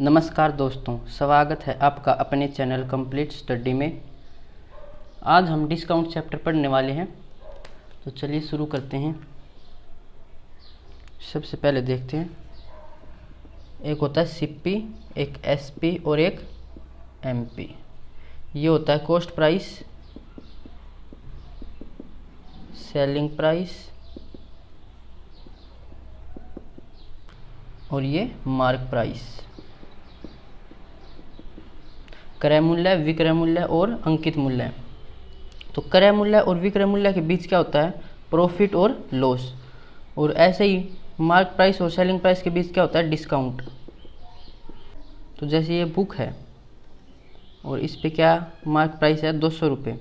नमस्कार दोस्तों, स्वागत है आपका अपने चैनल कंप्लीट स्टडी में। आज हम डिस्काउंट चैप्टर पढ़ने वाले हैं, तो चलिए शुरू करते हैं। सबसे पहले देखते हैं, एक होता है सीपी, एक एसपी और एक एमपी। ये होता है कॉस्ट प्राइस, सेलिंग प्राइस और ये मार्क प्राइस। क्रय मूल्य, विक्रय मूल्य और अंकित मूल्य। तो क्रय मूल्य और विक्रय मूल्य के बीच क्या होता है? प्रॉफिट और लॉस। और ऐसे ही मार्क प्राइस और सेलिंग प्राइस के बीच क्या होता है? डिस्काउंट। तो जैसे ये बुक है और इस पे क्या मार्क प्राइस है? 200 रुपये।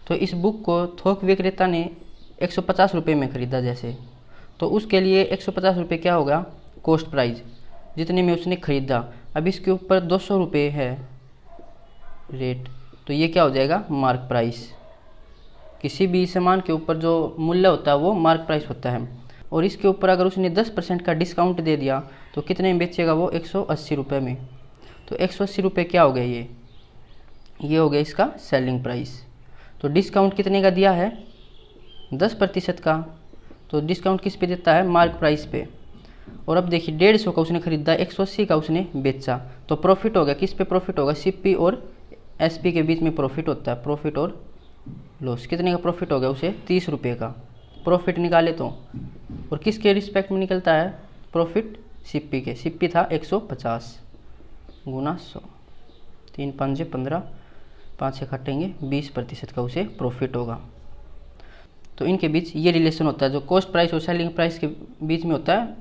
तो इस बुक को थोक विक्रेता ने 150 रुपये में ख़रीदा जैसे, तो उसके लिए 150 रुपये क्या होगा? कॉस्ट प्राइस, जितने में उसने ख़रीदा। अब इसके ऊपर 200 रुपये है रेट, तो ये क्या हो जाएगा? Mark price. किसी भी सामान के ऊपर जो मूल्य होता है वो मार्क प्राइस होता है। और इसके ऊपर अगर उसने 10% का डिस्काउंट दे दिया तो कितने में बेचेगा वो? 180 रुपये में। तो 180 रुपये क्या हो गया? ये हो गया इसका सेलिंग प्राइस। तो डिस्काउंट कितने का दिया है? 10% का। तो डिस्काउंट किस पे देता है? मार्क प्राइस पे। और अब देखिए 150 का उसने खरीदा, 180 का उसने बेचा, तो प्रॉफिट हो गया। किस पे प्रॉफिट होगा? सीपी और एसपी के बीच में प्रॉफिट होता है, प्रॉफिट और लॉस। कितने का प्रॉफिट हो गया उसे? 30 रुपये का प्रॉफिट निकाले तो। और किसके रिस्पेक्ट में निकलता है प्रॉफिट? सीपी के। सीपी था 150 गुना 100, 3 5 15, 5 से काटेंगे, 20% का उसे प्रॉफिट होगा। तो इनके बीच ये रिलेशन होता है, जो कॉस्ट प्राइस और सेलिंग प्राइस के बीच में होता है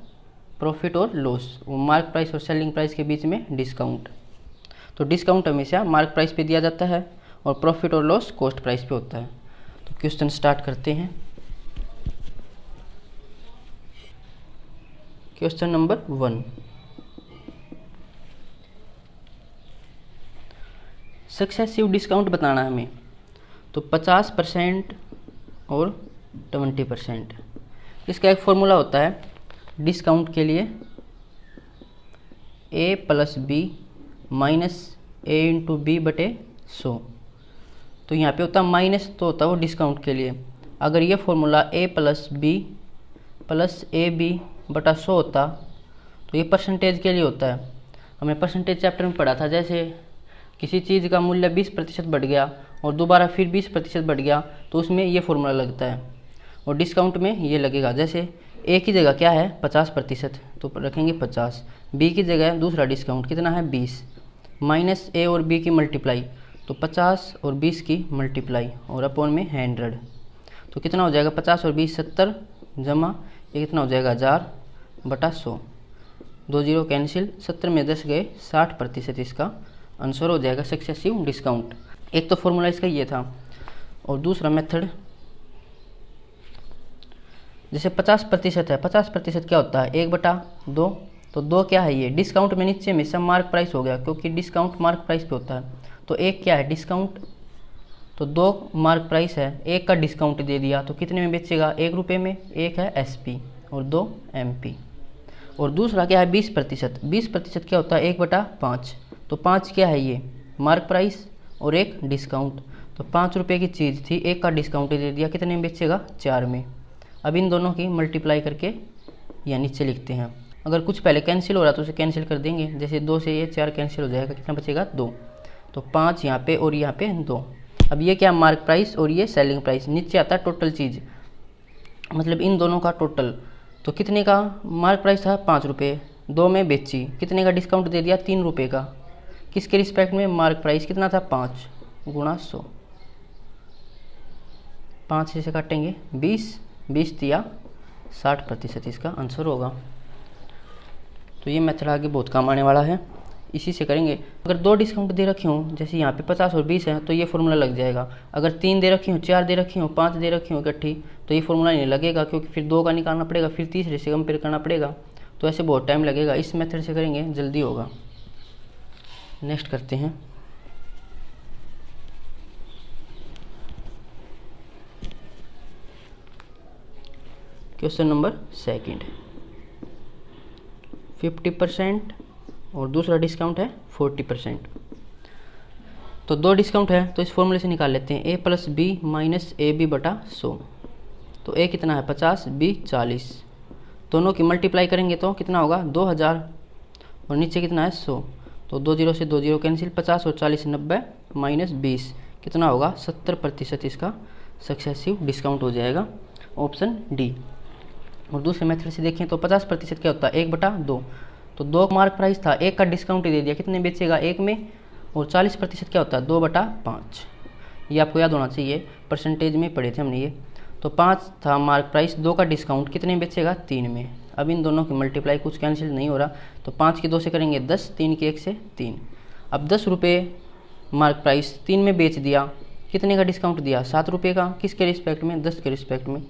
प्रॉफिट और लॉस, वो मार्क प्राइस और सेलिंग प्राइस के बीच में डिस्काउंट। तो डिस्काउंट हमेशा मार्क प्राइस पे दिया जाता है और प्रॉफिट और लॉस कॉस्ट प्राइस पे होता है। तो क्वेश्चन स्टार्ट करते हैं। क्वेश्चन नंबर 1, सक्सेसिव डिस्काउंट बताना है हमें। तो 50% और 20%। इसका एक फॉर्मूला होता है डिस्काउंट के लिए, a + b - a × b / 100। तो यहाँ पे होता है माइनस, तो होता है वो डिस्काउंट के लिए। अगर ये फॉर्मूला a + b + ab / 100 होता तो ये परसेंटेज के लिए होता है। हमने परसेंटेज चैप्टर में पढ़ा था, जैसे किसी चीज़ का मूल्य 20% बढ़ गया और दोबारा फिर 20% बढ़ गया तो उसमें ये फॉर्मूला लगता है, और डिस्काउंट में ये लगेगा। जैसे ए की जगह क्या है? 50%, तो रखेंगे 50। बी की जगह दूसरा डिस्काउंट कितना है? 20, माइनस ए और बी की मल्टीप्लाई, तो 50 और 20 की मल्टीप्लाई, और अपॉन में 100। तो कितना हो जाएगा? 50 और 20 70, जमा ये कितना हो जाएगा? 1000 बटा 100। 2 0 कैंसिल, 70 में 10 गए, 60% इसका आंसर हो जाएगा सक्सेसिव डिस्काउंट। एक तो फॉर्मूला इसका ये था। और दूसरा मेथड, जैसे 50% है, 50% क्या होता है? 1/2। तो 2 क्या है? ये डिस्काउंट में नीचे में सब मार्क प्राइस हो गया, क्योंकि डिस्काउंट मार्क प्राइस पे होता है। तो 1 क्या है? डिस्काउंट। तो 2 मार्क प्राइस है, 1 का डिस्काउंट दे दिया तो कितने में बेचेगा? 1 रुपये में। 1 है एसपी और 2 एमपी। और दूसरा क्या है? 20%। 20% क्या होता है? 1/5। तो 5 क्या है? ये मार्क प्राइस और 1 डिस्काउंट। तो 5 रुपये की चीज़ थी, 1 का डिस्काउंट दे दिया, कितने में बेचेगा? 4 में। अब इन दोनों की मल्टीप्लाई करके या नीचे लिखते हैं। अगर कुछ पहले कैंसिल हो रहा तो उसे कैंसिल कर देंगे। जैसे 2 से ये 4 कैंसिल हो जाएगा, कितना बचेगा? 2। तो 5 यहाँ पे और यहाँ पे 2। अब ये क्या? मार्क प्राइस और ये सेलिंग प्राइस। नीचे आता है टोटल चीज़, मतलब इन दोनों का टोटल। तो कितने का मार्क प्राइस था? 5 रुपये, 2 में बेची, कितने का डिस्काउंट दे दिया? 3 रुपये का। किसके रिस्पेक्ट में? मार्क प्राइस कितना था? 5 गुणा 100। 5 से काटेंगे, 20 दिया, 60% इसका आंसर होगा। तो ये मेथड आगे बहुत काम आने वाला है, इसी से करेंगे। अगर 2 डिस्काउंट दे रखे हों, जैसे यहाँ पे 50 और 20 है, तो ये फॉर्मूला लग जाएगा। अगर 3 दे रखी हो, 4 दे रखी हो, 5 दे रखी हो इकट्ठी, तो ये फॉर्मूला नहीं लगेगा, क्योंकि फिर 2 का निकालना पड़ेगा, फिर तीसरे से कंपेयर करना पड़ेगा, तो ऐसे बहुत टाइम लगेगा। इस मेथड से करेंगे, जल्दी होगा। नेक्स्ट करते हैं। क्वेश्चन नंबर 2, 50% और दूसरा डिस्काउंट है 40%। तो दो डिस्काउंट है तो इस फॉर्मूले से निकाल लेते हैं A plus B minus A B बटा 100। तो ए कितना है 50, बी 40, दोनों की मल्टीप्लाई करेंगे तो कितना होगा 2000 और नीचे कितना है 100। तो 20 से 20 कैंसिल, 50 और 40 90 माइनस 20 कितना होगा 70% इसका सक्सेसिव डिस्काउंट हो जाएगा, ऑप्शन डी। और दूसरे मेथड से देखें तो 50% क्या होता है 1/2। तो 2 मार्क प्राइस था, 1 का डिस्काउंट ही दे दिया, कितने बेचेगा 1 में। और 40% क्या होता है 2/5। ये आपको याद होना चाहिए, परसेंटेज में पढ़े थे हमने ये। तो 5 था मार्क प्राइस, 2 का डिस्काउंट कितने बेचेगा 3 में। अब इन दोनों की मल्टीप्लाई कुछ कैंसिल नहीं हो रहा, तो 5 की 2 से करेंगे 10, 3 की 1 से 3। अब 10 रुपये मार्क प्राइस 3 में बेच दिया, कितने का डिस्काउंट दिया 7 रुपये का, किसके रिस्पेक्ट में 10 के रिस्पेक्ट में,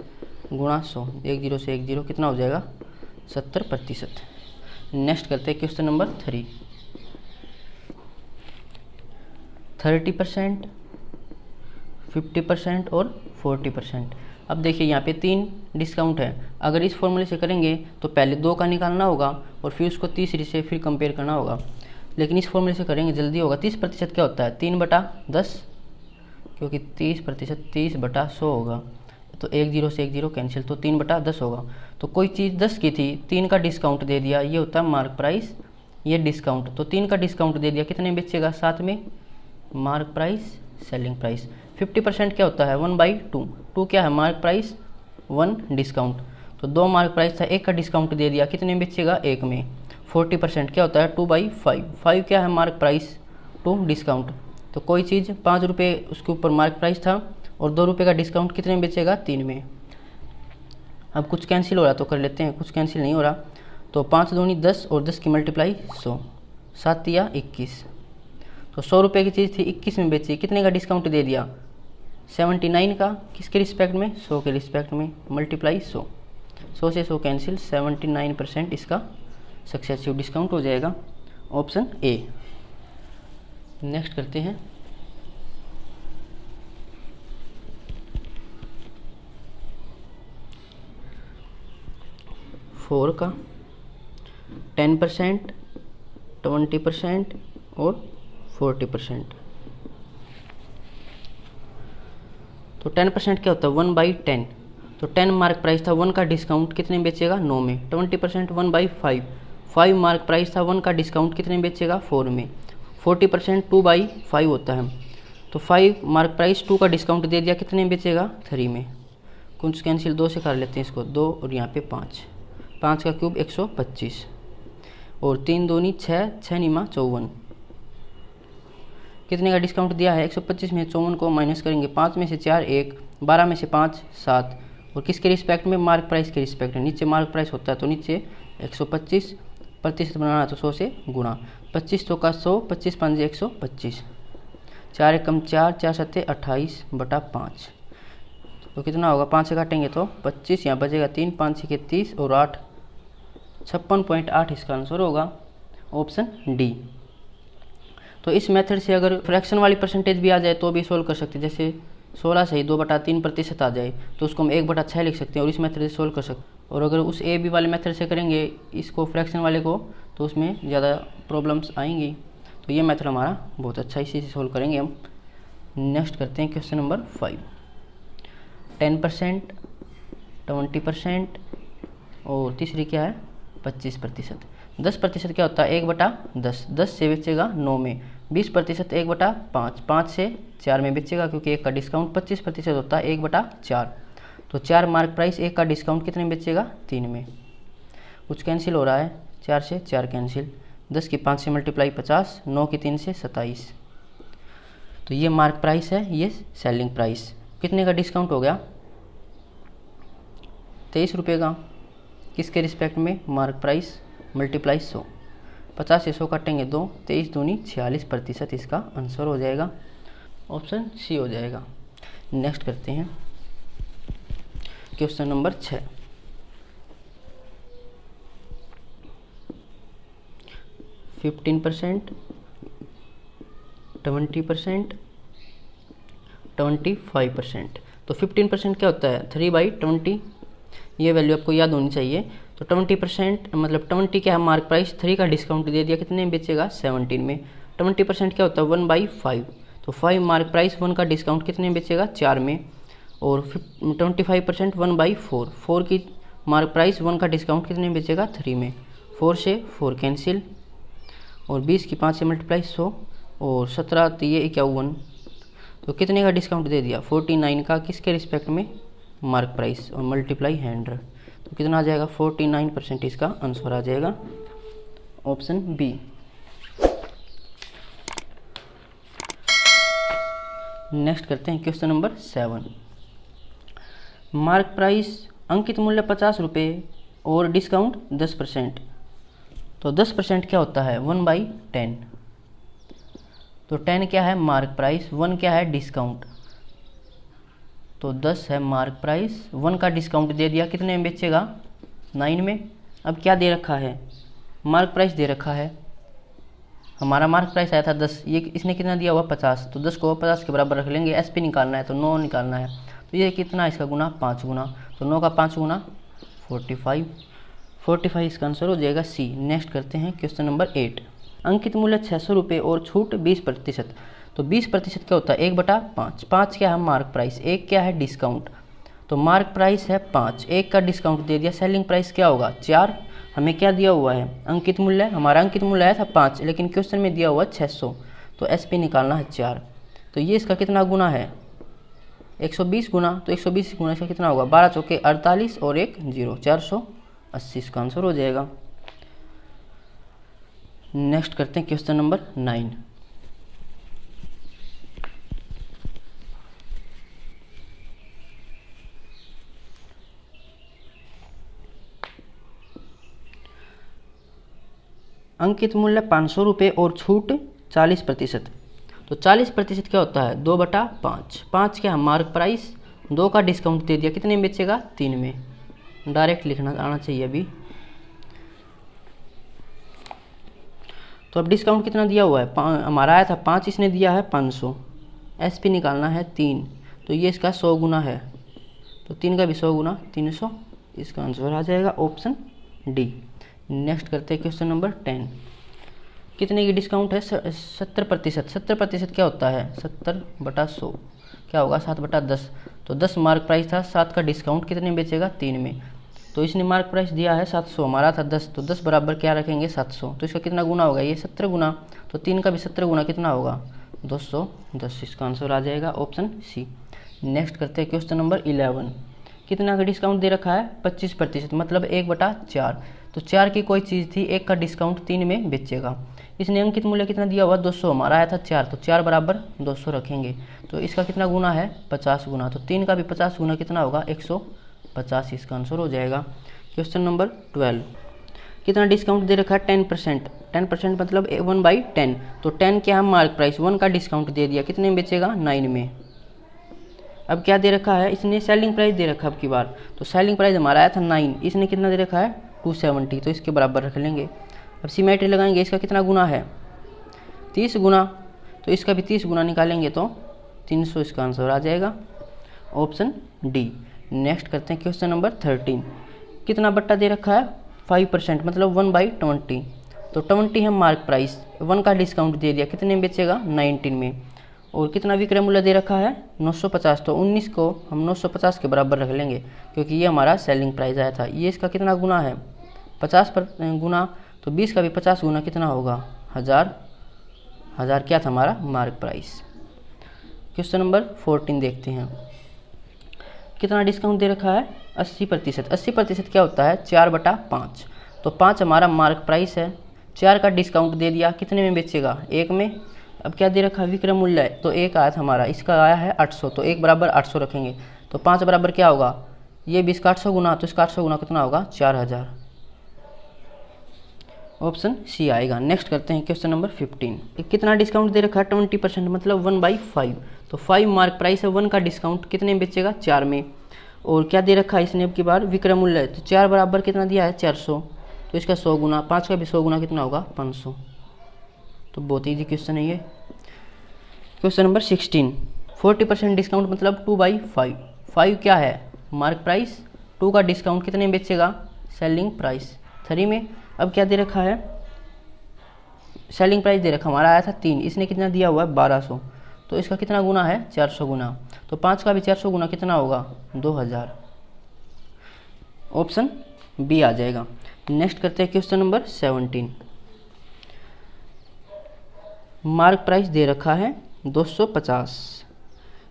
गुणा 100, 10 से 10 कितना हो जाएगा 70%। नेक्स्ट करते हैं क्वेश्चन नंबर 3। 30%, 50% और 40%। अब देखिए यहाँ पे 3 डिस्काउंट है, अगर इस फॉर्मूले से करेंगे तो पहले 2 का निकालना होगा और फिर उसको तीसरी से फिर कंपेयर करना होगा, लेकिन इस फॉर्मूले से करेंगे जल्दी होगा। 30% क्या होता है 3/10, क्योंकि 30% 30/100 होगा, तो 10 से 10 कैंसिल, तो 3/10 होगा। तो कोई चीज़ 10 की थी, 3 का डिस्काउंट दे दिया, ये होता है मार्क प्राइस, ये डिस्काउंट। तो 3 का डिस्काउंट दे दिया, कितने बेचेगा 7 में, मार्क प्राइस सेलिंग प्राइस। 50% क्या होता है 1/2, 2 क्या है मार्क प्राइस, 1 डिस्काउंट। तो 2 मार्क प्राइस था, 1 का डिस्काउंट दे दिया, कितने बेचेगा 1 में। 40% क्या होता है 2/5, 5 क्या है मार्क प्राइस, 2 डिस्काउंट। तो कोई चीज़ 5 रुपये उसके ऊपर मार्क प्राइस था और 2 रुपये का डिस्काउंट, कितने बेचेगा 3 में। अब कुछ कैंसिल हो रहा तो कर लेते हैं, कुछ कैंसिल नहीं हो रहा। तो 5 दूनी 10 और 10 की मल्टीप्लाई 100, 7 या 21। तो 100 रुपये की चीज़ थी 21 में बेची, कितने का डिस्काउंट दे दिया 79 का, किसके रिस्पेक्ट में 100 के रिस्पेक्ट में, मल्टीप्लाई 100, 100 से 100 कैंसिल, 79% इसका सक्सेसिव डिस्काउंट हो जाएगा, ऑप्शन ए। नेक्स्ट करते हैं 4 का 10%, 20% और 40%। तो 10% क्या होता है 1/10। तो 10 मार्क प्राइस था, 1 का डिस्काउंट कितने बेचेगा 9 में। 20% 1/5, 5 मार्क प्राइस था, 1 का डिस्काउंट कितने बेचेगा 4 में। 40% 2/5 होता है। तो 5 मार्क प्राइस, 2 का डिस्काउंट दे दिया, कितने बेचेगा 3 में। कुछ कैंसिल, 2 से कर लेते हैं इसको, 2 और यहाँ पे 5, 5 का क्यूब 125 और 3 दूनी 6, 6 निमा 54। कितने का डिस्काउंट दिया है 125 में 54 को माइनस करेंगे, 5 में से 4 1, 12 में से 5 7 और किसके रिस्पेक्ट में मार्क प्राइस के रिस्पेक्ट में। नीचे मार्क प्राइस होता है तो नीचे 125% बनाना है तो 100 से गुणा, 25 तो का 100, 25 5 125, 4 1 कम 4, 4 7 28/5। तो कितना होगा 5 से काटेंगे तो 25, यहाँ बचेगा 3, 5 6 30 और 8 56.8 इसका आंसर होगा, ऑप्शन डी। तो इस मेथड से अगर फ्रैक्शन वाली परसेंटेज भी आ जाए तो भी सोल्व कर सकते हैं। जैसे 16 से ही 2/3% आ जाए तो उसको हम 1/6 लिख सकते हैं और इस मेथड से सोल्व कर सकते हैं। और अगर उस ए बी वाले मेथड से करेंगे इसको फ्रैक्शन वाले को तो उसमें ज़्यादा प्रॉब्लम्स आएंगी। तो ये मेथड हमारा बहुत अच्छा, इसी से सोल्व करेंगे हम। नेक्स्ट करते हैं क्वेश्चन नंबर 5। 10%, 20% और तीसरी क्या है 25%। 10% क्या होता है 1/10, 10 से बेचेगा 9 में। 20% 1/5, 5 से 4 में बेचेगा क्योंकि 1 का डिस्काउंट। 25% होता है 1/4, तो 4 मार्क प्राइस, 1 का डिस्काउंट कितने में बेचेगा 3 में। कुछ कैंसिल हो रहा है, 4 से 4 कैंसिल, 10 की 5 से मल्टीप्लाई 50, 9 की 3 से 27। तो ये मार्क प्राइस है, ये सेलिंग प्राइस। कितने का डिस्काउंट हो गया 23 रुपये का, किसके रिस्पेक्ट में मार्क प्राइस, मल्टीप्लाई 100, 50 से 100 काटेंगे 2, 23 दूनी 46% इसका आंसर हो जाएगा, ऑप्शन सी हो जाएगा। नेक्स्ट करते हैं क्वेश्चन नंबर 6। 15%, 20%, 25%। तो 15% क्या होता है 3/20, ये वैल्यू आपको याद होनी चाहिए। तो 20% मतलब 20 क्या है मार्क प्राइस, 3 का डिस्काउंट दे दिया, कितने में बेचेगा 17 में। 20% क्या होता है 1/5, तो 5 मार्क प्राइस 1 का डिस्काउंट कितने में बेचेगा 4 में। और 25% 1/4, 4 की मार्क प्राइस 1 का डिस्काउंट कितने में बेचेगा 3 में। 4 से 4 कैंसिल, और 20 की 5 से मल्टीप्लाई 100, और 17 तो ये 51, तो कितने का डिस्काउंट दे दिया 49 का, किसके रिस्पेक्ट में मार्क प्राइस, और मल्टीप्लाई 100, तो कितना आ जाएगा 49% इसका आंसर आ जाएगा ऑप्शन बी। नेक्स्ट करते हैं क्वेश्चन नंबर 7। मार्क प्राइस अंकित मूल्य 50 रुपये और डिस्काउंट 10%, तो 10% क्या होता है 1/10, तो 10 क्या है मार्क प्राइस, 1 क्या है डिस्काउंट, तो 10 है मार्क प्राइस, 1 का डिस्काउंट दे दिया, कितने में बेचेगा 9 में। अब क्या दे रखा है मार्क प्राइस दे रखा है, हमारा मार्क प्राइस आया था 10, ये इसने कितना दिया हुआ 50, तो 10 को 50 के बराबर रख लेंगे, एस पी निकालना है तो 9 निकालना है, तो ये कितना इसका गुना 5 गुना, तो 9 का 5 गुना 45 इसका आंसर हो जाएगा सी। नेक्स्ट करते हैं क्वेश्चन नंबर 8। अंकित मूल्य 600 रुपये और छूट 20%, तो 20% क्या होता है 1/5, 5 क्या है मार्क प्राइस, 1 क्या है डिस्काउंट, तो मार्क प्राइस है 5, 1 का डिस्काउंट दे दिया, सेलिंग प्राइस क्या होगा 4, हमें क्या दिया हुआ है अंकित मूल्य, हमारा अंकित मूल्य आया था 5, लेकिन क्वेश्चन में दिया हुआ 600, तो एस पी निकालना है 4, तो ये इसका कितना गुना है 120 गुना, तो 120 गुना इसका कितना होगा 12 चौके 48 और 1 0, 480 इसका आंसर हो जाएगा। नेक्स्ट करते हैं क्वेश्चन नंबर 9। अंकित मूल्य 500 रुपये और छूट 40%, तो 40% क्या होता है 2/5, 5 क्या है मार्क प्राइस, 2 का डिस्काउंट दे दिया, कितने में बेचेगा 3 में, डायरेक्ट लिखना आना चाहिए अभी। तो अब डिस्काउंट कितना दिया हुआ है, हमारा आया था 5, इसने दिया है 500, एस पी निकालना है 3, तो ये इसका 100 गुना है, तो 3 का भी 100 गुना 300, इसका आंसर आ जाएगा ऑप्शन डी। नेक्स्ट करते हैं क्वेश्चन नंबर 10। कितने की डिस्काउंट है 70%, 70% क्या होता है 70/100, क्या होगा 7/10, तो 10 मार्क प्राइस था, 7 का डिस्काउंट कितने में बेचेगा 3 में, तो इसने मार्क प्राइस दिया है 700, हमारा था 10, तो 10 बराबर क्या रखेंगे 700, तो इसका कितना गुना होगा ये 70 गुना, तो 3 का भी 70 गुना कितना होगा 210, इसका आंसर आ जाएगा ऑप्शन सी। नेक्स्ट करते हैं क्वेश्चन नंबर 11। कितना का डिस्काउंट दे रखा है 25%, मतलब 1/4, तो 4 की कोई चीज़ थी, 1 का डिस्काउंट 3 में बेचेगा, इसने अंकित मूल्य कितना दिया हुआ 200, हमारा आया था 4, तो 4 बराबर 200 रखेंगे, तो इसका कितना गुना है 50 गुना, तो 3 का भी 50 गुना कितना होगा 150, इसका आंसर हो जाएगा। Question number 12। कितना डिस्काउंट दे रखा है 10%, 10% मतलब 1/10, तो 10 क्या है मार्क प्राइस, 1 का डिस्काउंट दे दिया, कितने में बेचेगा 9 में। अब क्या दे रखा है इसने सेलिंग प्राइस दे रखा है अब की बार, तो सेलिंग प्राइस हमारा आया था 9, इसने कितना दे रखा है 270, तो इसके बराबर रख लेंगे। अब सिमेट्री लगाएंगे, इसका कितना गुना है 30 गुना, तो इसका भी 30 गुना निकालेंगे तो 300, इसका आंसर आ जाएगा ऑप्शन डी। नेक्स्ट करते हैं क्वेश्चन नंबर 13। कितना बट्टा दे रखा है 5%, मतलब 1/20, तो 20 है मार्क प्राइस, 1 का डिस्काउंट दे दिया, कितने में बेचेगा 19 में, और कितना विक्रय मूल्य दे रखा है 950, तो 19 को हम 950 के बराबर रख लेंगे, क्योंकि ये हमारा सेलिंग प्राइस आया था। ये इसका कितना गुना है 50 गुना, तो 20 का भी 50 गुना कितना होगा 1000 क्या था हमारा मार्क प्राइस। क्वेश्चन नंबर 14 देखते हैं। कितना डिस्काउंट दे रखा है 80%, 80% क्या होता है 4/5, तो 5 हमारा मार्क प्राइस है, 4 का डिस्काउंट दे दिया, कितने में बेचेगा 1 में। अब क्या दे रखा है विक्रय मूल्य, तो 1 आया था हमारा, इसका आया है 800, तो 1 बराबर 800 रखेंगे, तो 5 बराबर क्या होगा ये 20 का 800 गुना, तो इसका 800 गुना कितना होगा 4000, ऑप्शन सी आएगा। नेक्स्ट करते हैं क्वेश्चन नंबर 15। कितना डिस्काउंट दे रखा है 20%, मतलब 1/5, तो 5 मार्क प्राइस है, 1 का डिस्काउंट कितने में बेचेगा 4 में, और क्या दे रखा है इसने अब की बार विक्रय मूल्य, तो 4 बराबर कितना दिया है 400, तो इसका 100 गुना, 5 का भी 100 गुना कितना होगा 500, तो बहुत ईजी क्वेश्चन है ये। Question number 16। 40% डिस्काउंट मतलब 2/5, 5 क्या है मार्क प्राइस, 2 का डिस्काउंट कितने में बेचेगा सेलिंग प्राइस। 3 में अब क्या दे रखा है, सेलिंग प्राइस दे रखा हमारा आया था 3, इसने कितना दिया हुआ है 1200, तो इसका कितना गुना है 400 गुना, तो 5 का भी 400 गुना कितना होगा 2000, ऑप्शन बी आ जाएगा। नेक्स्ट करते हैं क्वेश्चन नंबर 17। मार्क प्राइस दे रखा है 250,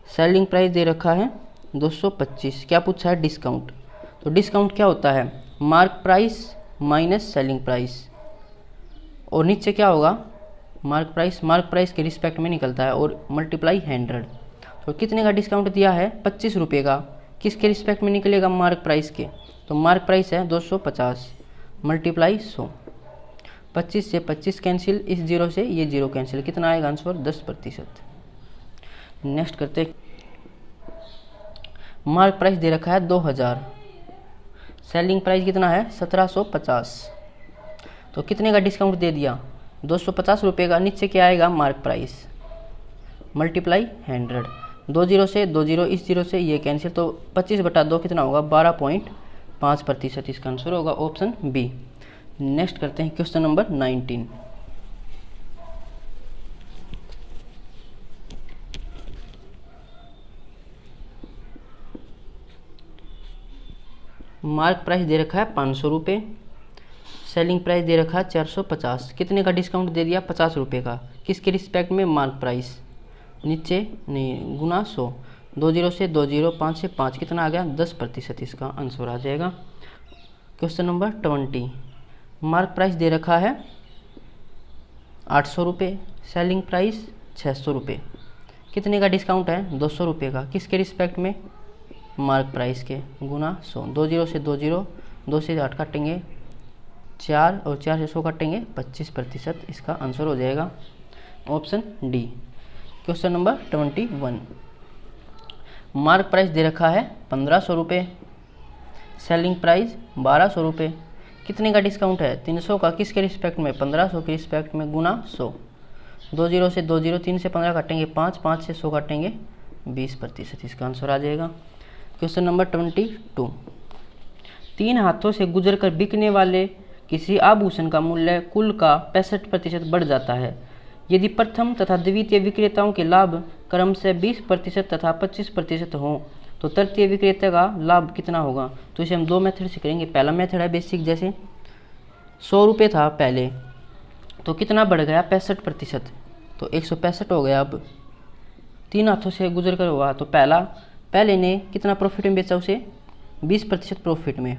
सेलिंग प्राइस दे रखा है 225, क्या पूछा है डिस्काउंट। तो डिस्काउंट क्या होता है, mark price minus selling price, और नीचे क्या होगा मार्क प्राइस के रिस्पेक्ट में निकलता है और मल्टीप्लाई 100। तो कितने का डिस्काउंट दिया है 25 रुपये का, किसके रिस्पेक्ट में निकलेगा मार्क प्राइस के, तो मार्क प्राइस है 250 मल्टीप्लाई 100, 25 से 25 कैंसिल, इस 0 से ये 0 कैंसिल, कितना आएगा आंसर 10%। नेक्स्ट करते हैं, मार्क प्राइस दे रखा है 2000, सेलिंग प्राइस कितना है 1750, तो कितने का डिस्काउंट दे दिया 250 रुपये का, नीचे क्या आएगा मार्क प्राइस मल्टीप्लाई 100, 2 0 से 2 0, इस 0 से ये कैंसिल, तो 25/2 कितना होगा 12.5%, इसका आंसर होगा ऑप्शन बी। नेक्स्ट करते हैं क्वेश्चन नंबर 19। मार्क प्राइस दे रखा है 500 रुपये, सेलिंग प्राइस दे रखा है 450, कितने का डिस्काउंट दे दिया 50 रुपये का, किसके रिस्पेक्ट में मार्क प्राइस, नीचे नहीं गुना 100, 2 0 से 2 0, 5 से 5, कितना आ गया 10%, इसका आंसर आ जाएगा। Question number 20। मार्क प्राइस दे रखा है 800 रुपये, सेलिंग प्राइस 600 रुपये, कितने का डिस्काउंट है 200 रुपये का, किसके रिस्पेक्ट में मार्क प्राइस के, गुना 100, 2 0 से 2 0, 2 से 8 काटेंगे 4 और 4 से 100 काटेंगे 25%, इसका आंसर हो जाएगा option D. Question number 21। Mark price दे रखा है 1500 रुपये, सेलिंग प्राइस 1200 रुपये, कितने का डिस्काउंट है 300 का, किसके रिस्पेक्ट में 1500 के रिस्पेक्ट में, गुना 100, 2 0 से 2 0, 3 से 15 काटेंगे 5, 5 से 100 काटेंगे 20%, इसका आंसर आ जाएगा। Question number 22। 3 हाथों से गुजरकर बिकने वाले किसी आभूषण का मूल्य कुल का 65% बढ़ जाता है यदि प्रथम तथा द्वितीय विक्रेताओं के लाभ क्रमशः 20% तथा 25% हों, तो तृतीय विक्रेता का लाभ कितना होगा। तो इसे हम 2 मेथड से करेंगे। पहला मेथड है बेसिक, जैसे 100 रुपये था पहले, तो कितना बढ़ गया 65%, तो 165 हो गया। अब 3 हाथों से गुजर कर हुआ, तो पहले ने कितना प्रॉफिट में बेचा, उसे 20% प्रॉफिट में,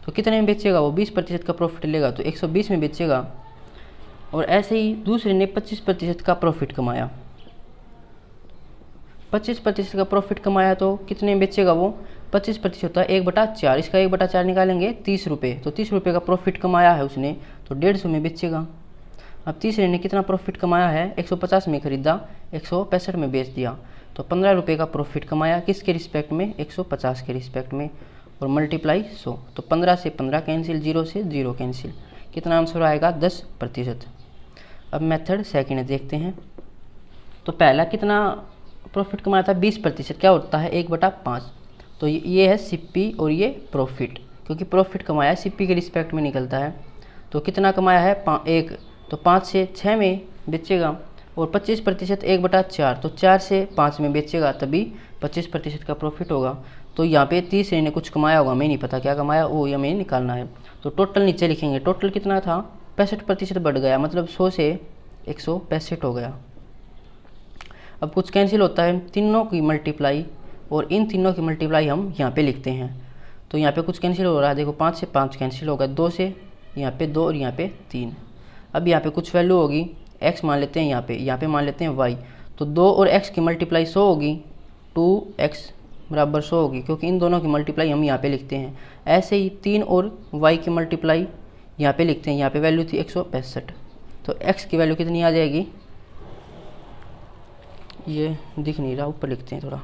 तो कितने में बेचेगा वो 20% का प्रॉफिट लेगा, तो 120 में बेचेगा। और ऐसे ही दूसरे ने 25% का प्रॉफिट कमाया, 25% का प्रॉफिट कमाया, तो कितने में बेचेगा वो 25% होता है 1/4, इसका 1/4 निकालेंगे 30 रुपये, तो 30 रुपये का प्रॉफिट कमाया है उसने, तो 150 में बेचेगा। अब तीसरे ने कितना प्रॉफिट कमाया है 150 में खरीदा, 165 में बेच दिया, तो 15 रुपये का प्रॉफिट कमाया, किसके रिस्पेक्ट में 150 के रिस्पेक्ट में, और मल्टीप्लाई 100, तो 15 से 15 कैंसिल, 0 से 0 कैंसिल, कितना आंसर आएगा 10%। अब मेथड सेकंड देखते हैं। तो पहला कितना प्रॉफिट कमाया था 20%, क्या होता है 1/5, तो ये है सिप्पी और ये प्रॉफिट, क्योंकि प्रॉफिट कमाया सिप्पी के रिस्पेक्ट में निकलता है। तो कितना कमाया है 1, तो 5 से 6 में बेचेगा, और 25% 1/4, तो 4 से 5 में बेचेगा, तभी 25% का प्रॉफिट होगा। तो यहाँ पे तीसरे ने कुछ कमाया होगा, मैं नहीं पता क्या कमाया, वो हमें निकालना है। तो टोटल नीचे लिखेंगे, टोटल कितना था 65% बढ़ गया, मतलब 100 से 165 हो गया। अब कुछ कैंसिल होता है, तीनों की मल्टीप्लाई, और इन तीनों की मल्टीप्लाई हम यहाँ पे लिखते हैं। तो यहाँ पे कुछ कैंसिल हो रहा है, देखो 5 से 5 कैंसिल होगा, 2 से यहाँ पे 2 और यहाँ पे 3। अब यहाँ पे कुछ वैल्यू होगी, x मान लेते हैं, यहाँ पे मान लेते हैं y, तो 2 और x की मल्टीप्लाई 100 होगी, 2x बराबर 100 होगी, क्योंकि इन दोनों की मल्टीप्लाई हम यहाँ पे लिखते हैं। ऐसे ही 3 और y की मल्टीप्लाई यहाँ पे लिखते हैं, यहाँ पे वैल्यू थी 165, तो x की वैल्यू कितनी आ जाएगी, ये दिख नहीं रहा, ऊपर लिखते हैं थोड़ा,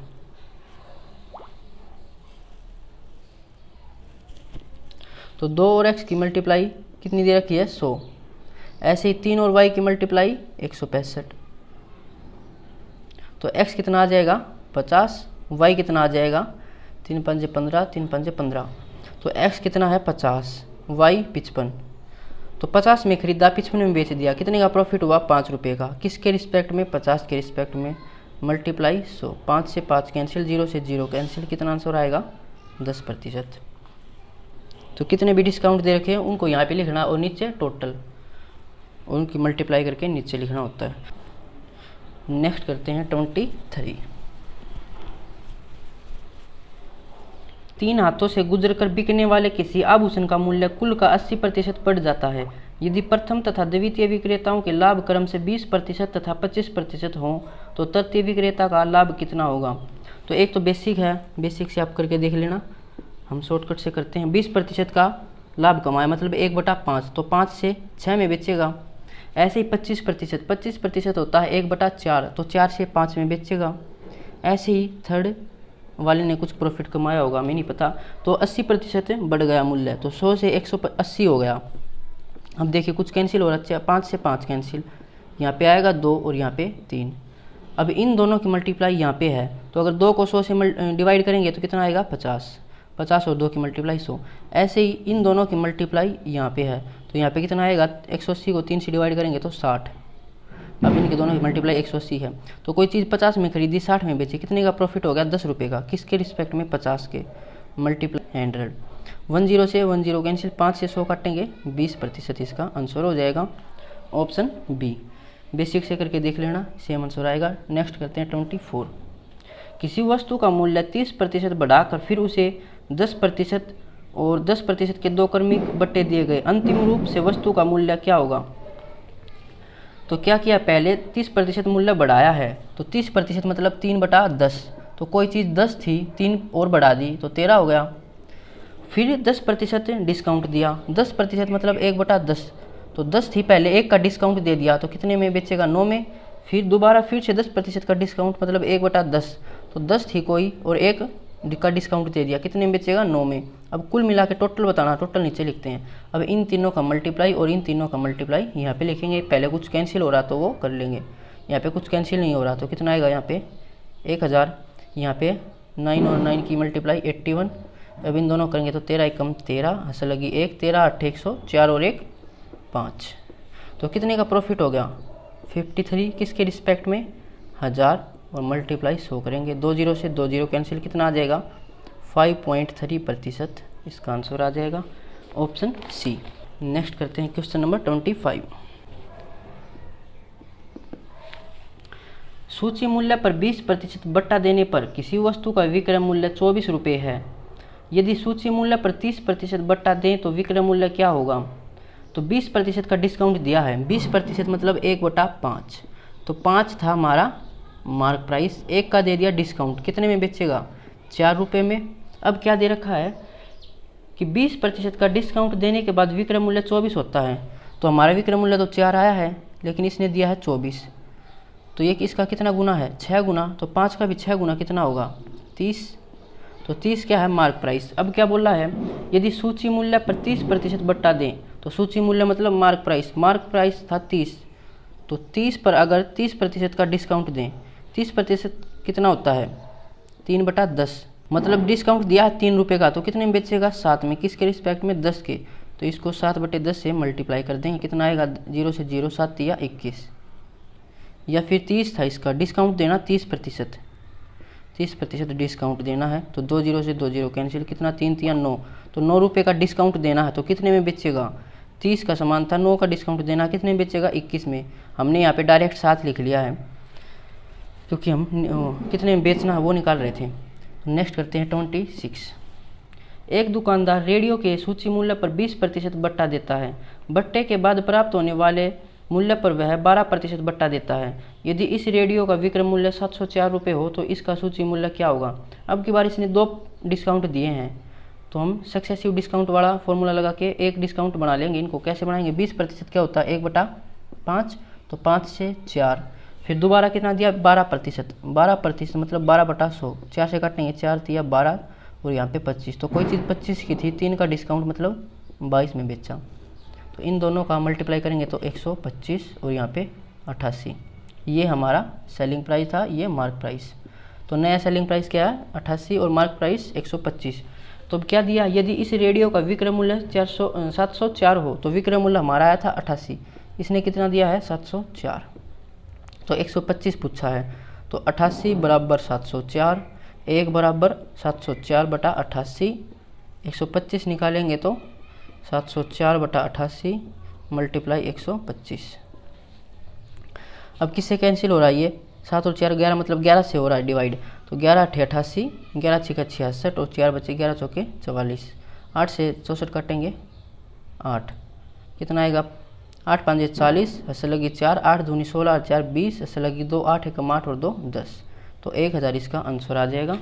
तो 2 और x की मल्टीप्लाई कितनी दे रखी है 100, ऐसे ही 3 और y की मल्टीप्लाई 165, तो x कितना आ जाएगा 50, y कितना आ जाएगा 3 पंजे 15, 3 पंजे 15, तो x कितना है 50, y 55। तो 50 में खरीदा, 55 में बेच दिया, कितने का प्रॉफिट हुआ 5 रुपये का। किसके रिस्पेक्ट में, 50 के रिस्पेक्ट में, मल्टीप्लाई 100, 5 से 5 कैंसिल, 0 से 0 कैंसिल, कितना आंसर आएगा 10%। तो कितने भी डिस्काउंट दे रखे हैं उनको यहाँ पे लिखना और नीचे टोटल उनकी मल्टीप्लाई करके नीचे लिखना होता है। नेक्स्ट करते हैं 23। 3 हाथों से गुजरकर बिकने वाले किसी आभूषण का मूल्य कुल का 80% बढ़ जाता है यदि प्रथम तथा द्वितीय विक्रेताओं के लाभ क्रम से 20% तथा 25% हों तो तृतीय विक्रेता का लाभ कितना होगा। तो एक तो बेसिक है, बेसिक से आप करके देख लेना, हम शॉर्टकट से करते हैं। 20% का लाभ कमाए मतलब 1/5, तो 5 से 6 में बेचेगा। ऐसे ही 25% होता है 1/4, तो 4 से 5 में बेचेगा। ऐसे ही थर्ड वाले ने कुछ प्रॉफिट कमाया होगा, हमें नहीं पता, तो 80% बढ़ गया मूल्य, तो 100 से 180 हो गया। अब देखिए कुछ कैंसिल हो रहा है, 5 से 5 कैंसिल, यहाँ पे आएगा 2 और यहाँ पे 3। अब इन दोनों की मल्टीप्लाई यहाँ पे है, तो अगर 2 को 100 से डिवाइड करेंगे तो कितना आएगा 50, 50 और 2 की मल्टीप्लाई 100। ऐसे ही इन दोनों की मल्टीप्लाई यहाँ पे है, तो यहाँ पे कितना आएगा 180 को 3 से डिवाइड करेंगे तो 60। अब इनके दोनों की मल्टीप्लाई 180 है। तो कोई चीज़ 50 में खरीदी 60 में बेची, कितने का प्रॉफिट हो गया 10 रुपये का। किसके रिस्पेक्ट में 50 के, मल्टीप्लाई 100। 10 से 10 कैंसिल, 5 से 100 काटेंगे 20%, इसका आंसर हो जाएगा ऑप्शन बी। बेसिक से करके देख लेना, सेम आंसर आएगा। नेक्स्ट करते हैं 24। किसी वस्तु का मूल्य 30% बढ़ाकर फिर उसे 10% और 10% के 2 क्रमिक बट्टे दिए गए, अंतिम रूप से वस्तु का मूल्य क्या होगा। तो क्या किया, पहले 30% मूल्य बढ़ाया है, तो 30% मतलब 3/10, तो कोई चीज़ 10 थी 3 और बढ़ा दी तो 13 हो गया। फिर 10% डिस्काउंट दिया, 10% मतलब 1/10, तो 10 थी पहले, 1 का डिस्काउंट दे दिया तो कितने में बेचेगा 9 में। फिर दोबारा फिर से 10% का डिस्काउंट मतलब 1/10, तो 10 थी कोई और 1 का डिस्काउंट दे दिया, कितने में बेचेगा 9 में। अब कुल मिला के टोटल बताना, टोटल नीचे लिखते हैं। अब इन तीनों का मल्टीप्लाई और इन तीनों का मल्टीप्लाई यहाँ पे लिखेंगे। पहले कुछ कैंसिल हो रहा तो वो कर लेंगे, यहाँ पे कुछ कैंसिल नहीं हो रहा तो कितना आएगा यहाँ पे 1000, यहाँ पे 9 और 9 की मल्टीप्लाई 81। अब इन दोनों करेंगे तो 13 एकम 13, हंस लगी 1, 13 8 100, 4 और 1 5। तो कितने का प्रॉफिट हो गया 53। किसके रिस्पेक्ट में 1000 और मल्टीप्लाई 100 करेंगे, 20 से 20 कैंसिल, कितना आ जाएगा 5.3%, इसका आंसर आ जाएगा ऑप्शन सी। नेक्स्ट करते हैं क्वेश्चन नंबर 25। सूची मूल्य पर 20% बट्टा देने पर किसी वस्तु का विक्रय मूल्य 24 रुपये है। यदि सूची मूल्य पर 30% बट्टा दें तो विक्रय मूल्य क्या होगा। तो 20% का डिस्काउंट दिया है, 20% मतलब 1/5, तो 5 था हमारा मार्क प्राइस, 1 का दे दिया डिस्काउंट, कितने में बेचेगा 4 रुपये में। अब क्या दे रखा है कि 20% का डिस्काउंट देने के बाद विक्रय मूल्य 24 होता है, तो हमारा विक्रय मूल्य तो 4 आया है लेकिन इसने दिया है 24, तो ये इसका कितना गुना है 6 गुना, तो 5 का भी 6 गुना कितना होगा 30, तो 30 क्या है मार्क प्राइस। अब क्या बोल रहा है, यदि सूची मूल्य पर 30% बट्टा दें, तो सूची मूल्य मतलब मार्क प्राइस था 30, तो 30 पर अगर 30% का डिस्काउंट दें, 30% कितना होता है 3/10, मतलब डिस्काउंट दिया है 3 रुपये का, तो कितने में बेचेगा 7 में। किसके रिस्पेक्ट में 10 के, तो इसको 7/10 से मल्टीप्लाई कर देंगे, कितना आएगा 0 से 0 7 या 21, या फिर 30 था इसका डिस्काउंट देना 30% डिस्काउंट देना है, तो 20 से 20 कैंसिल, कितना 3 या 9, तो 9 रुपये का डिस्काउंट देना है, तो कितने में बेचेगा 30 का सामान था, 9 का डिस्काउंट देना, कितने में बेचेगा 21 में। हमने यहाँ पे डायरेक्ट 7 लिख लिया है क्योंकि हम कितने में बेचना है वो निकाल रहे थे। नेक्स्ट करते हैं 26। एक दुकानदार रेडियो के सूची मूल्य पर 20% बट्टा देता है, बट्टे के बाद प्राप्त होने वाले मूल्य पर वह 12% बट्टा देता है। यदि इस रेडियो का विक्रय मूल्य 704 रुपये हो तो इसका सूची मूल्य क्या होगा। अब की बार इसने 2 डिस्काउंट दिए हैं, तो हम सक्सेसिव डिस्काउंट वाला फॉर्मूला लगा के एक डिस्काउंट बना लेंगे। इनको कैसे बनाएंगे, 20% क्या होता है 1/5, तो 5 से 4, फिर दोबारा कितना दिया 12% मतलब 12/100, 4 से काटेंगे 4 दिया 12 और यहाँ पे 25, तो कोई चीज़ 25 की थी, 3 का डिस्काउंट मतलब 22 में बेचा, तो इन दोनों का मल्टीप्लाई करेंगे तो 125 और यहाँ पे 88, ये हमारा सेलिंग प्राइस था, ये मार्क प्राइस। तो नया सेलिंग प्राइस क्या है 88 और मार्क प्राइस 125, तो अब क्या दिया, यदि इस रेडियो का विक्रय मूल्य 704 हो तो विक्रय मूल्य हमारा आया था 88, इसने कितना दिया है 704, तो 125 पूछा है। तो 88 बराबर 704, 1 बराबर 704 बटा 88, 125 निकालेंगे तो 704 बटा 88 मल्टीप्लाई 125। अब किससे कैंसिल हो रहा है, ये 7 और 4 11, मतलब 11 से हो रहा है डिवाइड। तो 11 8 88, 11 6 66 और 4 बचे 11 चौके 44, 8 से 64 काटेंगे 8, कितना आएगा 8 5 40, ऐसे लगी 4, 8 दूनी 16 और 4 20, ऐसे लगी 2, 8 1 8 और 2 10, तो 1000 इसका आंसर आ जाएगा।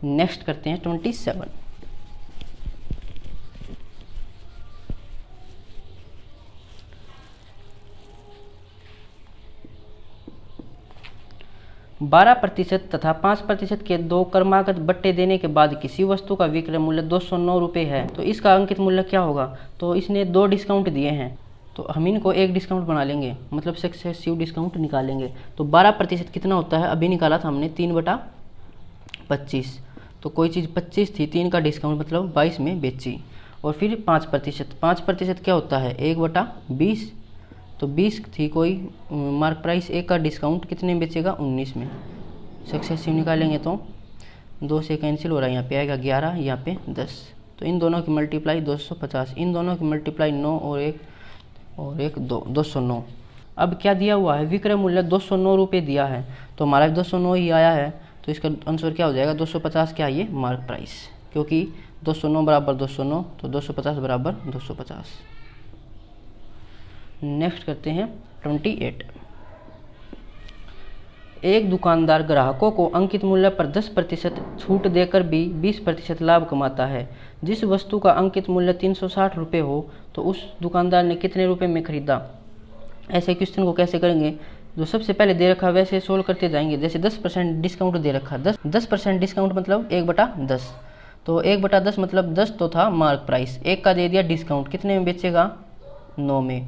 नेक्स्ट करते हैं 27। बारह प्रतिशत तथा 5% के दो क्रमागत बट्टे देने के बाद किसी वस्तु का विक्रय मूल्य 209 रुपये है, तो इसका अंकित मूल्य क्या होगा। तो इसने 2 डिस्काउंट दिए हैं, तो हम इनको एक डिस्काउंट बना लेंगे, मतलब सक्सेसिव डिस्काउंट निकालेंगे। तो 12% कितना होता है, अभी निकाला था हमने 3/25, तो कोई चीज़ 25 थी, 3 का डिस्काउंट मतलब 22 में बेची। और फिर 5% क्या होता है 1/20, तो 20 थी कोई मार्क प्राइस, 1 का डिस्काउंट कितने में बेचेगा 19 में। सक्सेसिव निकालेंगे तो 2 से कैंसिल हो रहा है, यहाँ पे आएगा 11, यहाँ पे 10, तो इन दोनों की मल्टीप्लाई 250, इन दोनों की मल्टीप्लाई 9 और 1 2, 209। अब क्या दिया हुआ है, विक्रय मूल्य 209 रुपये दिया है, तो हमारा 209 ही आया है, तो इसका आंसर क्या हो जाएगा 250, क्या ये मार्क प्राइस, क्योंकि 209 बराबर 209, तो 250 बराबर 250। नेक्स्ट करते हैं 28। एक दुकानदार ग्राहकों को अंकित मूल्य पर 10% छूट देकर भी 20% लाभ कमाता है। जिस वस्तु का अंकित मूल्य 360 रुपये हो तो उस दुकानदार ने कितने रुपए में खरीदा। ऐसे क्वेश्चन को कैसे करेंगे, जो सबसे पहले दे रखा वैसे सोल्व करते जाएंगे। जैसे 10% डिस्काउंट दे रखा, 10% डिस्काउंट मतलब 1/10, तो 1/10 मतलब 10 तो था मार्क प्राइस, 1 का दे दिया डिस्काउंट, कितने में बेचेगा 9 में।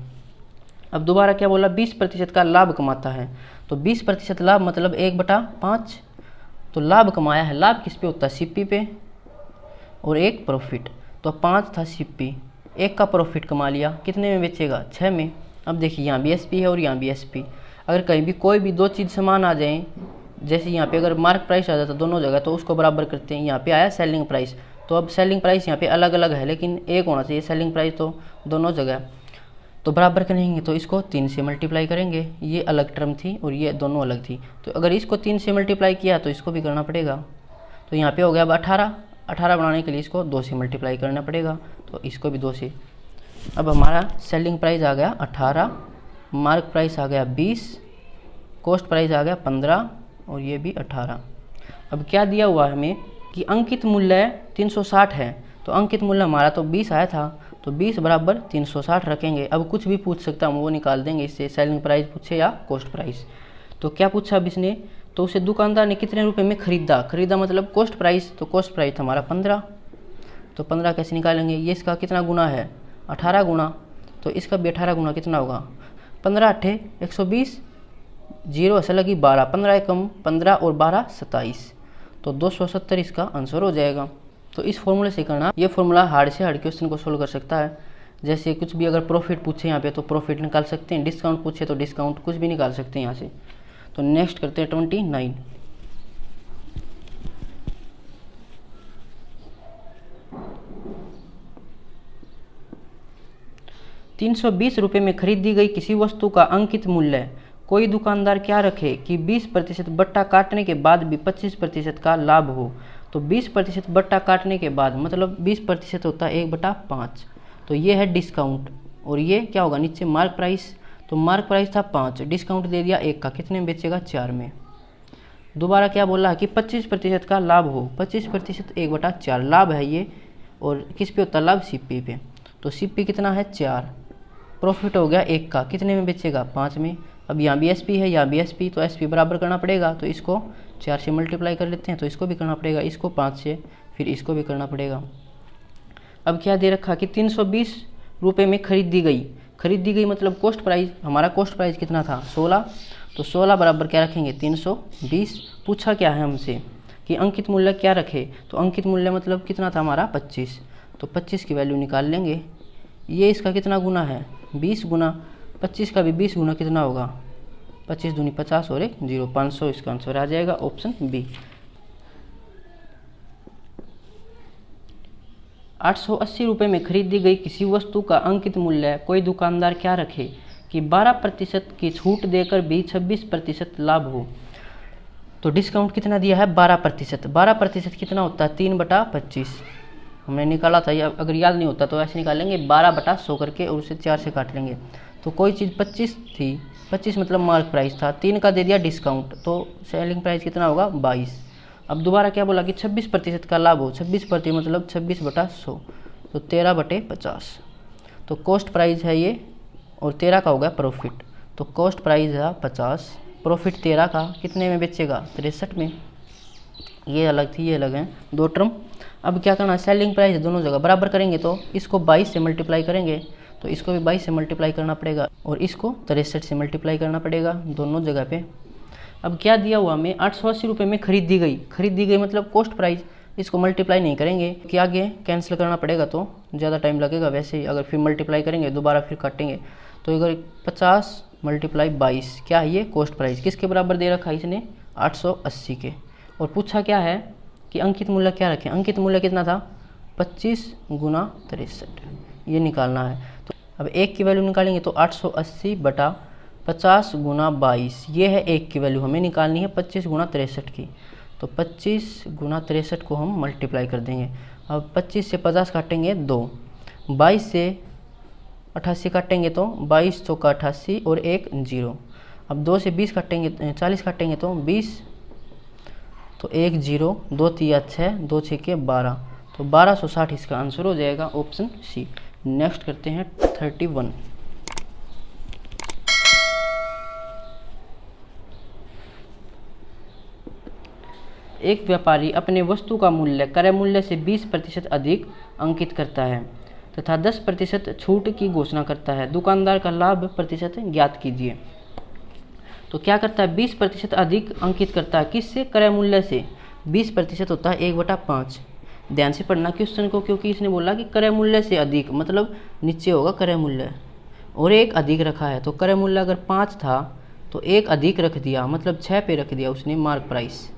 अब दोबारा क्या बोला 20% का लाभ कमाता है, तो 20% लाभ मतलब 1/5, तो लाभ कमाया है, लाभ किस पे होता है सीपी पे, और 1 प्रॉफिट, तो 5 था सीपी, 1 का प्रॉफिट कमा लिया, कितने में बेचेगा 6 में। अब देखिए यहाँ भी एसपी है और यहाँ भी एसपी, अगर कहीं भी कोई भी 2 चीज़ समान आ जाएं, जैसे यहाँ पे अगर मार्क प्राइस आ जाता दोनों जगह तो उसको बराबर करते हैं। यहाँ पे आया सेलिंग प्राइस, तो अब सेलिंग प्राइस यहाँ पे अलग अलग है लेकिन एक होना चाहिए सेलिंग प्राइस, तो दोनों जगह तो बराबर करेंगे, तो इसको 3 से मल्टीप्लाई करेंगे, ये अलग टर्म थी और ये दोनों अलग थी, तो अगर इसको 3 से मल्टीप्लाई किया तो इसको भी करना पड़ेगा। तो यहाँ पे हो गया अब 18 बनाने के लिए इसको 2 से मल्टीप्लाई करना पड़ेगा, तो इसको भी 2 से। अब हमारा सेलिंग प्राइस आ गया 18, मार्क प्राइस आ गया 20, कॉस्ट प्राइस आ गया 15 और ये भी 18। अब क्या दिया हुआ है हमें कि अंकित मूल्य 360 है, तो अंकित मूल्य हमारा तो 20 आया था, तो 20 बराबर 360 रखेंगे। अब कुछ भी पूछ सकता हम वो निकाल देंगे इससे, सेलिंग प्राइस पूछे या कॉस्ट प्राइस। तो क्या पूछा अब इसने, तो उसे दुकानदार ने कितने रुपए में खरीदा मतलब कॉस्ट प्राइस, तो कॉस्ट प्राइस हमारा 15, तो 15 कैसे निकालेंगे, ये इसका कितना गुना है 18 गुना, तो इसका भी 18 गुना कितना होगा 15 8 120, 0 ऐसा लगी 12, 15 कम 15 और 12 27, तो 270 इसका आंसर हो जाएगा। तो इस फॉर्मूले से करना, ये फॉर्मूला हार्ड से हार्ड क्वेश्चन को सोल्व कर सकता है। जैसे कुछ भी अगर प्रॉफिट पूछे यहाँ पे तो प्रॉफिट निकाल सकते हैं, डिस्काउंट पूछे तो डिस्काउंट, कुछ भी निकाल सकते हैं यहाँ से। तो नेक्स्ट करते हैं 29। ₹320 में खरीदी गई किसी वस्तु का अंकित मूल्य कोई दुकानदार क्या रखे कि 20% बट्टा काटने के बाद भी 25% का लाभ हो। तो 20% बट्टा काटने के बाद मतलब 20% होता है 1/5, तो ये है डिस्काउंट और ये क्या होगा नीचे मार्क प्राइस, तो मार्क प्राइस था 5, डिस्काउंट दे दिया 1 का, कितने में बेचेगा 4 में। दोबारा क्या बोला कि 25% का लाभ हो, 25% 1/4 लाभ है ये, और किस पे होता है लाभ सीपी पे, तो सीपी कितना है 4, प्रॉफिट हो गया 1 का, कितने में बेचेगा 5 में। अब यहाँ भी एसपी है यहाँ भी एसपी, तो एसपी बराबर करना पड़ेगा, तो इसको 4 से मल्टीप्लाई कर लेते हैं, तो इसको भी करना पड़ेगा, इसको 5 से, फिर इसको भी करना पड़ेगा। अब क्या दे रखा कि 320 रुपये में खरीदी गई मतलब कॉस्ट प्राइस, हमारा कॉस्ट प्राइस कितना था 16, तो 16 बराबर क्या रखेंगे 320। पूछा क्या है हमसे कि अंकित मूल्य क्या रखे, तो अंकित मूल्य मतलब कितना था हमारा 25, तो 25 की वैल्यू निकाल लेंगे। ये इसका कितना गुना है 20 गुना, 25 का भी 20 गुना कितना होगा 25 दूनी 50 और 1 0, 500 इसका आंसर आ जाएगा ऑप्शन बी। 880 रुपये में खरीदी गई किसी वस्तु का अंकित मूल्य कोई दुकानदार क्या रखे कि 12% की छूट देकर भी 26% लाभ हो। तो डिस्काउंट कितना दिया है 12%। 12% कितना होता है 3/25, हमने निकाला था, या अगर याद नहीं होता तो ऐसे निकालेंगे 12/100 करके और उसे 4 से काट लेंगे। तो कोई चीज़ 25 थी, 25 मतलब मार्क प्राइस था, 3 का दे दिया डिस्काउंट, तो सेलिंग प्राइस कितना होगा 22। अब दोबारा क्या बोला कि 26% का लाभ हो, 26% मतलब 26/100, तो 13/50। तो कॉस्ट प्राइस है ये और 13 का होगा प्रॉफिट, तो कॉस्ट प्राइस है 50, प्रॉफिट 13 का, कितने में बेचेगा 63 में। ये अलग थी ये अलग है, दो टर्म। अब क्या करना है सेलिंग प्राइस दोनों जगह बराबर करेंगे, तो इसको 22 से मल्टीप्लाई करेंगे, तो इसको भी 22 से मल्टीप्लाई करना पड़ेगा और इसको 63 से मल्टीप्लाई करना पड़ेगा दोनों जगह पे। अब क्या दिया हुआ हमें 880 रुपये में खरीदी गई मतलब कॉस्ट प्राइस, इसको मल्टीप्लाई नहीं करेंगे कि आगे कैंसिल करना पड़ेगा तो ज़्यादा टाइम लगेगा, वैसे ही अगर फिर मल्टीप्लाई करेंगे दोबारा फिर काटेंगे, तो अगर 50 × 22 क्या है ये कॉस्ट प्राइस, किसके बराबर दे रखा है इसने 880 के। और पूछा क्या है कि अंकित मूल्य क्या रखें, अंकित मूल्य कितना था 25 × 63, ये निकालना है। तो अब एक की वैल्यू निकालेंगे तो 880/50 × 22, ये है एक की वैल्यू, हमें निकालनी है 25 × 63 की, तो 25 × 63 को हम मल्टीप्लाई कर देंगे। अब 25 से 50 काटेंगे 2, 22 से 88 काटेंगे तो 22 चौका 88 और 1 0। अब 2 से 20 काटेंगे 40 काटेंगे तो 20, तो 1 0, 2 3 6, 2 6 के 12, तो 1260 इसका आंसर हो जाएगा ऑप्शन सी। नेक्स्ट करते हैं 31। एक व्यापारी अपने वस्तु का मूल्य क्रय मूल्य से 20% अधिक अंकित करता है तथा 10% छूट की घोषणा करता है। दुकानदार का लाभ प्रतिशत ज्ञात कीजिए। तो क्या करता है 20% अधिक अंकित करता है, किससे क्रय मूल्य से। 20% होता है 1/5। ध्यान से पढ़ना क्वेश्चन को, क्योंकि इसने बोला कि क्रय मूल्य से अधिक मतलब नीचे होगा क्रय मूल्य और एक अधिक रखा है, तो क्रय मूल्य अगर 5 था तो एक अधिक रख दिया मतलब 6 पे रख दिया उसने मार्क प्राइस।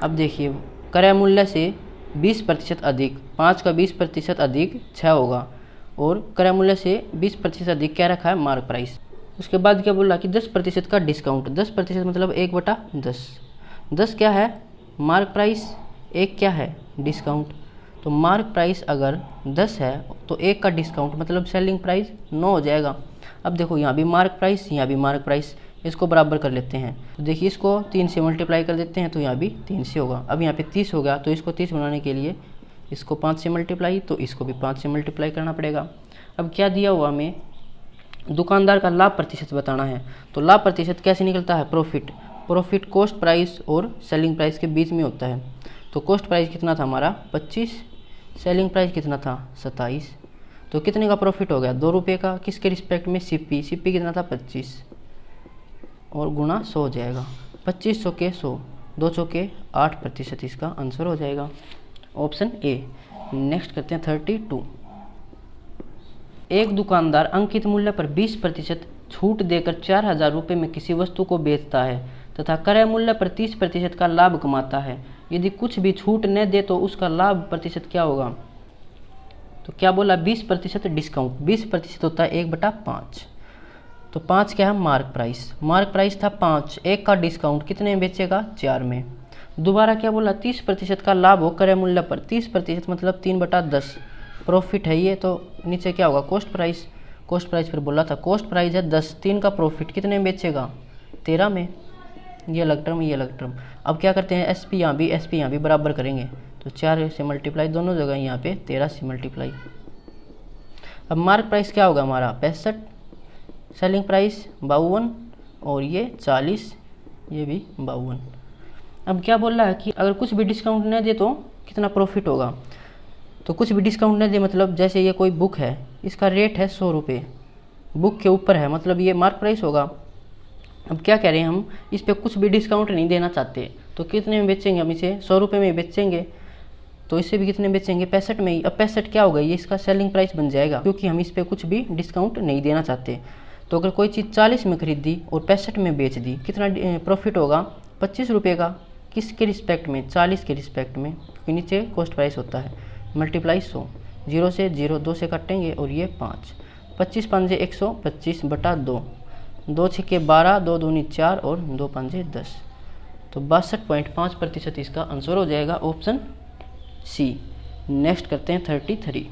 अब देखिए क्रय मूल्य से 20% अधिक, 5 का 20% अधिक 6 होगा, और क्रय मूल्य से 20% अधिक क्या रखा है मार्क प्राइस। उसके बाद क्या बोला कि 10% का डिस्काउंट, 10% मतलब 1/10। 10 क्या है मार्क प्राइस, 1 क्या है डिस्काउंट। तो मार्क प्राइस अगर 10 है तो 1 का डिस्काउंट मतलब सेलिंग प्राइस 9 हो जाएगा। अब देखो यहाँ भी मार्क प्राइस यहाँ भी मार्क प्राइस, इसको बराबर कर लेते हैं। तो देखिए इसको 3 से मल्टीप्लाई कर देते हैं तो यहाँ भी 3 से होगा। अब यहाँ पे 30 हो गया तो इसको 30 बनाने के लिए इसको 5 से मल्टीप्लाई, तो इसको भी 5 से मल्टीप्लाई करना पड़ेगा। अब क्या दिया हुआ हमें दुकानदार का लाभ प्रतिशत बताना है। तो लाभ प्रतिशत कैसे निकलता है प्रॉफिट, प्रॉफिट कॉस्ट प्राइस और सेलिंग प्राइस के बीच में होता है। तो कॉस्ट प्राइस कितना था हमारा 25, सेलिंग प्राइस कितना था 27, तो कितने का प्रॉफिट हो गया 2 रुपये का, किसके रिस्पेक्ट में सीपी, सीपी कितना था 25 और गुना 100 हो जाएगा। 25 100 के 100, 2 चौके 8% इसका आंसर हो जाएगा ऑप्शन ए। नेक्स्ट करते हैं 32। एक दुकानदार अंकित मूल्य पर 20% छूट देकर 4000 रुपये में किसी वस्तु को बेचता है तथा क्रय मूल्य पर 30% का लाभ कमाता है। यदि कुछ भी छूट न दे तो उसका लाभ प्रतिशत क्या होगा। तो क्या बोला 20% डिस्काउंट, 20% होता है 1/5, तो 5 क्या है मार्क प्राइस, मार्क प्राइस था 5, 1 का डिस्काउंट कितने में बेचेगा 4 में। दोबारा क्या बोला 30% का लाभ हो क्रय मूल्य पर, 30% मतलब 3/10 प्रॉफिट है ये, तो नीचे क्या होगा कॉस्ट प्राइस, कॉस्ट प्राइस पर बोला था कॉस्ट प्राइस है 10, 3 का प्रॉफिट कितने में बेचेगा 13 में। ये अलग टर्म ये अलग टर्म। अब क्या करते हैं एस पी यहाँ भी बराबर करेंगे, तो 4 से मल्टीप्लाई दोनों जगह, यहाँ पे 13 से मल्टीप्लाई। अब मार्क प्राइस क्या होगा हमारा 65, सेलिंग प्राइस 52 और ये 40, ये भी 52। अब क्या बोल रहा है कि अगर कुछ भी डिस्काउंट न दे तो कितना प्रॉफिट होगा। तो कुछ भी डिस्काउंट न दे मतलब जैसे ये कोई बुक है, इसका रेट है 100 रुपये, बुक के ऊपर है मतलब ये मार्क प्राइस होगा। अब क्या कह रहे हैं हम इस पर कुछ भी डिस्काउंट नहीं देना चाहते, तो कितने में बेचेंगे हम इसे, 100 रुपये में बेचेंगे, तो इसे भी कितने बेचेंगे, 65 में ही। अब 65 क्या होगा, ये इसका सेलिंग प्राइस बन जाएगा, क्योंकि हम इस पर कुछ भी डिस्काउंट नहीं देना चाहते। तो अगर कोई चीज़ 40 में खरीदी और 65 में बेच दी, कितना प्रॉफिट होगा, 25 रुपये का। किसके रिस्पेक्ट में, 40 के रिस्पेक्ट में, क्योंकि नीचे कॉस्ट प्राइस होता है। मल्टीप्लाई 100, 0 से 0 2 से काटेंगे और ये 5, 25 5 125 बटा 2, 2 6 12, 2 दूनी 4 और 2 5 10। तो 62.5% इसका आंसर हो जाएगा ऑप्शन सी। नेक्स्ट करते हैं 33।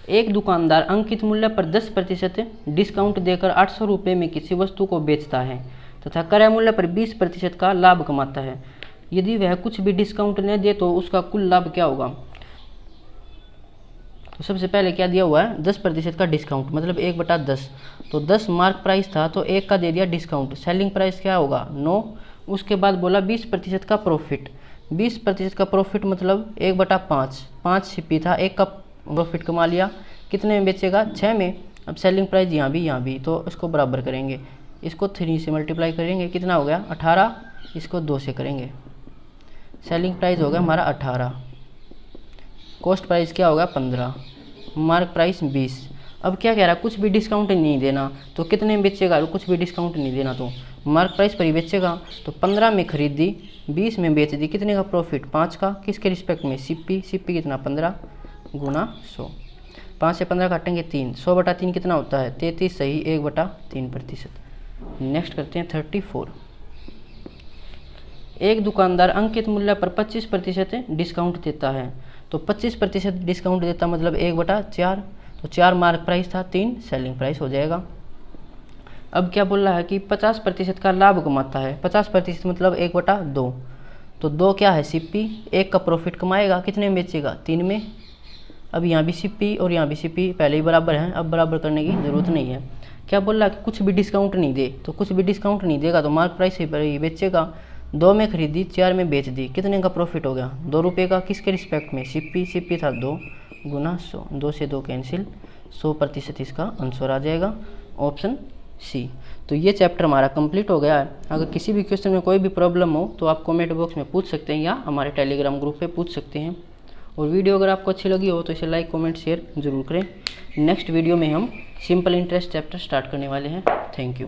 एक दुकानदार अंकित मूल्य पर 10% डिस्काउंट देकर 800 रुपये में किसी वस्तु को बेचता है तथा क्रय मूल्य पर 20% का लाभ कमाता है। यदि वह कुछ भी डिस्काउंट न दे तो उसका कुल लाभ क्या होगा। तो सबसे पहले क्या दिया हुआ है, 10% का डिस्काउंट, मतलब 1/10। तो 10 मार्क प्राइस था तो 1 का दे दिया डिस्काउंट, सेलिंग प्राइस क्या होगा 9। उसके बाद बोला 20% का प्रॉफिट, 20% का प्रॉफिट मतलब 1/5, 5 सीपी था, 1 का प्रॉफिट कमा लिया। कितने में बेचेगा, 6 में। अब सेलिंग प्राइस यहाँ भी, तो इसको बराबर करेंगे, इसको 3 से मल्टीप्लाई करेंगे, कितना हो गया 18, इसको 2 से करेंगे, सेलिंग प्राइस होगा हमारा 18, कॉस्ट प्राइस क्या होगा 15, मार्क प्राइस 20। अब क्या कह रहा है, कुछ भी डिस्काउंट नहीं देना, तो कितने में बेचेगा, कुछ भी डिस्काउंट नहीं देना तो मार्क प्राइस पर ही बेचेगा। तो 15 में खरीदी, 20 में बेच दी, कितने का प्रॉफिट 5 का। किसके रिस्पेक्ट में, सीपी, सीपी कितना 15 गुना 100, 5 से 15 काटेंगे 3, 100/3 कितना होता है 33, सही 1/3%। नेक्स्ट करते हैं 34। एक दुकानदार अंकित मूल्य पर 25% डिस्काउंट देता है। तो 25% डिस्काउंट देता मतलब 1/4, तो 4 मार्क प्राइस था, 3 सेलिंग प्राइस हो जाएगा। अब क्या बोल रहा है कि 50% का लाभ कमाता है, 50% मतलब 1/2, तो 2 क्या है सीपी, 1 का प्रॉफिट कमाएगा, कितने में बेचेगा 3 में। अब यहाँ भी सीपी और यहाँ भी सीपी पहले ही बराबर हैं, अब बराबर करने की ज़रूरत नहीं है। क्या बोल रहा है कि कुछ भी डिस्काउंट नहीं दे, तो कुछ भी डिस्काउंट नहीं देगा तो मार्क प्राइस पर ही बेचेगा। 2 में खरीदी, 4 में बेच दी, कितने का प्रॉफिट हो गया 2 रुपये का। किसके रिस्पेक्ट में, सीपी, सीपी था 2 गुना 100, 2 से 2 कैंसिल, 100% इसका आंसर आ जाएगा ऑप्शन सी। तो ये चैप्टर हमारा कंप्लीट हो गया है। अगर किसी भी क्वेश्चन में कोई भी प्रॉब्लम हो तो आप कमेंट बॉक्स में पूछ सकते हैं या हमारे टेलीग्राम ग्रुप पे पूछ सकते हैं। और वीडियो अगर आपको अच्छी लगी हो तो इसे लाइक कमेंट शेयर जरूर करें। नेक्स्ट वीडियो में हम सिंपल इंटरेस्ट चैप्टर स्टार्ट करने वाले हैं। Thank you.